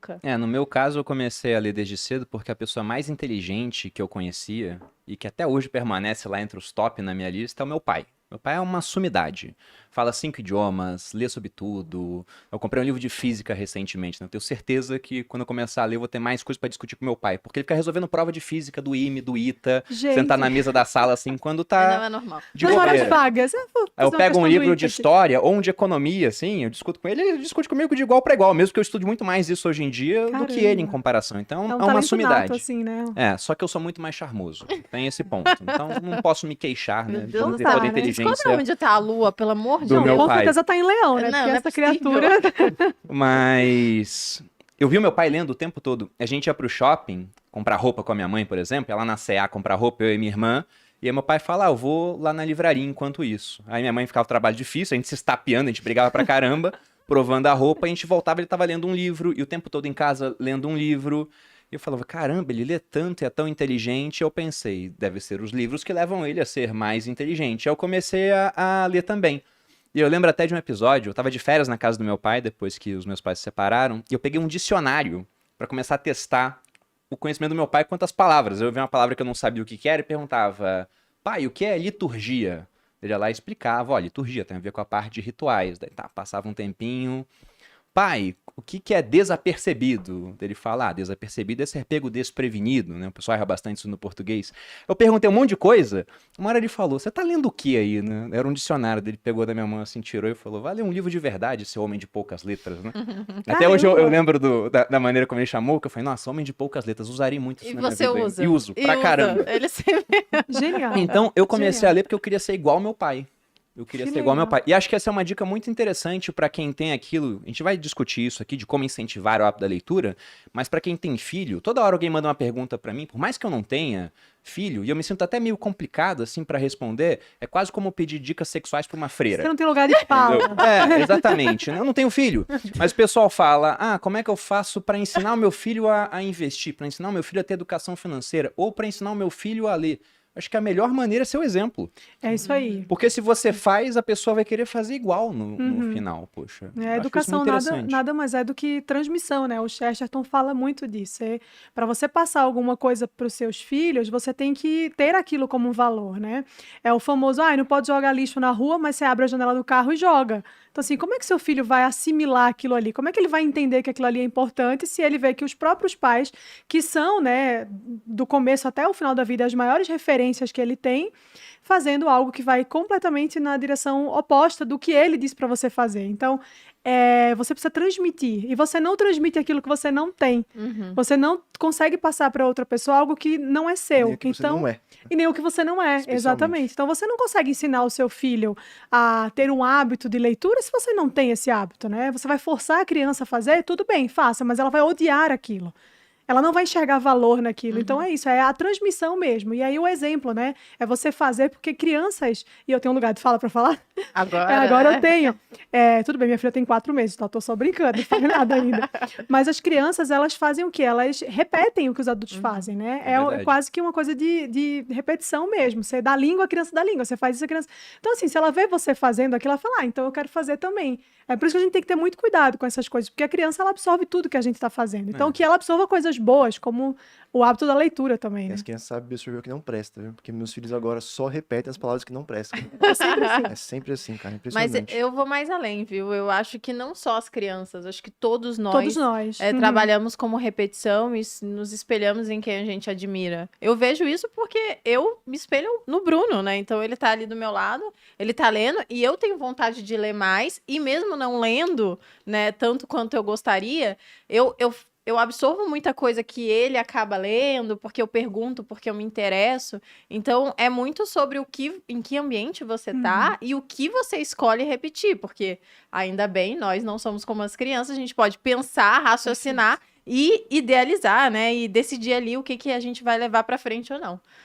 nunca. No meu caso, eu comecei a ler desde cedo porque a pessoa mais inteligente que eu conhecia e que até hoje permanece lá entre os top na minha lista é o meu pai. Meu pai é uma sumidade. Fala 5 idiomas, lê sobre tudo. Eu comprei um livro de física recentemente, né? Eu tenho certeza que quando eu começar a ler, eu vou ter mais coisas pra discutir com meu pai. Porque ele fica resolvendo prova de física do IME, do ITA, sentar Gente, na mesa da sala assim, quando Não tá é normal. de nas horas bobeira. vagas, eu vou Aí eu fazer uma pego um questão do livro de ITA aqui. história ou um de economia, assim, eu discuto com ele, ele discute comigo de igual para igual, mesmo que eu estude muito mais isso hoje em dia do que ele em Caramba. comparação. Então, É um é uma talento nato, sumidade. assim, né? Só que eu sou muito mais charmoso. Tem esse ponto. Então, não posso me queixar, Meu né? Deus Vou do ter céu. toda a Descobre inteligência onde tá a lua, pelo amor de do Deus. meu Com pai. certeza tá em Leão, né? Não, Porque não é essa possível. criatura... Mas eu vi o meu pai lendo o tempo todo. A gente ia pro shopping comprar roupa com a minha mãe, por exemplo, ela na C&A comprar roupa, eu e minha irmã. E aí meu pai fala, eu vou lá na livraria enquanto isso. Aí minha mãe ficava trabalho difícil, a gente se estapeando, a gente brigava pra caramba, provando a roupa, a gente voltava, ele tava lendo um livro, e o tempo todo em casa lendo um livro. E eu falava, caramba, ele lê tanto e é tão inteligente. Eu pensei, deve ser os livros que levam ele a ser mais inteligente. Aí eu comecei a ler também. E eu lembro até de um episódio, eu tava de férias na casa do meu pai, depois que os meus pais se separaram, e eu peguei um dicionário pra começar a testar o conhecimento do meu pai quanto às palavras. Eu vi uma palavra que eu não sabia o que era e perguntava, pai, o que é liturgia? Ele ia lá e explicava, ó, liturgia tem a ver com a parte de rituais. Daí tá, passava um tempinho. Pai, o que é desapercebido? Ele fala, desapercebido é ser pego desprevenido, né? O pessoal erra bastante isso no português. Eu perguntei um monte de coisa, uma hora ele falou, você tá lendo o que aí, né? Era um dicionário dele, pegou da minha mão assim, tirou e falou, vai ler um livro de verdade, seu homem de poucas letras, né? Até hoje eu lembro da maneira como ele chamou, que eu falei, nossa, homem de poucas letras, usarei muito isso E na minha você vida. usa. E uso, pra usa. caramba. Ele sempre... Genial. Então, eu comecei Genial. a ler porque eu queria ser igual ao meu pai. Eu queria Que ser igual ao meu legal. pai. E acho que essa é uma dica muito interessante pra quem tem aquilo. A gente vai discutir isso aqui, de como incentivar o hábito da leitura, mas pra quem tem filho, toda hora alguém manda uma pergunta pra mim, por mais que eu não tenha filho, e eu me sinto até meio complicado assim pra responder, é quase como pedir dicas sexuais pra uma freira. Você não tem lugar de fala. Exatamente. Eu não tenho filho. Mas o pessoal fala, como é que eu faço pra ensinar o meu filho a investir, pra ensinar o meu filho a ter educação financeira, ou pra ensinar o meu filho a ler? Acho que a melhor maneira é ser o exemplo. É isso aí. Porque se você faz, a pessoa vai querer fazer igual no final, poxa. Eu acho isso Educação muito interessante. nada mais é do que transmissão, né? O Chesterton fala muito disso. Para você passar alguma coisa para os seus filhos, você tem que ter aquilo como um valor, né? É o famoso, não pode jogar lixo na rua, mas você abre a janela do carro e joga. Então, assim, como é que seu filho vai assimilar aquilo ali? Como é que ele vai entender que aquilo ali é importante se ele vê que os próprios pais, que são, né, do começo até o final da vida, as maiores referências que ele tem, fazendo algo que vai completamente na direção oposta do que ele disse para você fazer. Então, você precisa transmitir. E você não transmite aquilo que você não tem. Você não consegue passar para outra pessoa algo que não é seu. Nem o que você não é. E nem o que você não é, Especialmente. exatamente. Então, você não consegue ensinar o seu filho a ter um hábito de leitura se você não tem esse hábito, né? Você vai forçar a criança a fazer, tudo bem, faça, mas ela vai odiar aquilo. Ela não vai enxergar valor naquilo. Então, é isso, é a transmissão mesmo. E aí, o exemplo, né? É você fazer, porque crianças... E eu tenho um lugar de fala para falar? Agora eu tenho. Tudo bem, minha filha tem 4 meses, então eu tô só brincando, não faz nada ainda. Mas as crianças, elas fazem o quê? Elas repetem o que os adultos fazem, né? verdade. Quase que uma coisa de repetição mesmo. Você dá língua, a criança dá língua. Você faz isso, a criança... Então, assim, se ela vê você fazendo aquilo, ela fala, então eu quero fazer também. É por isso que a gente tem que ter muito cuidado com essas coisas, porque a criança, ela absorve tudo que a gente está fazendo. Então, que ela absorva coisas boas, como o hábito da leitura também, E né? as crianças sabem absorver o que não presta, viu? Porque meus filhos agora só repetem as palavras que não prestam. É sempre assim. É sempre assim, cara. Mas Impressionante. eu vou mais além, viu? Eu acho que não só as crianças, acho que todos nós, Todos nós. trabalhamos como repetição e nos espelhamos em quem a gente admira. Eu vejo isso porque eu me espelho no Bruno, né? Então ele tá ali do meu lado, ele tá lendo e eu tenho vontade de ler mais e mesmo não lendo, né, tanto quanto eu gostaria, eu absorvo muita coisa que ele acaba lendo, porque eu pergunto, porque eu me interesso. Então, é muito sobre em que ambiente você tá e o que você escolhe repetir. Porque, ainda bem, nós não somos como as crianças, a gente pode pensar, raciocinar e idealizar, né? E decidir ali o que a gente vai levar pra frente ou não.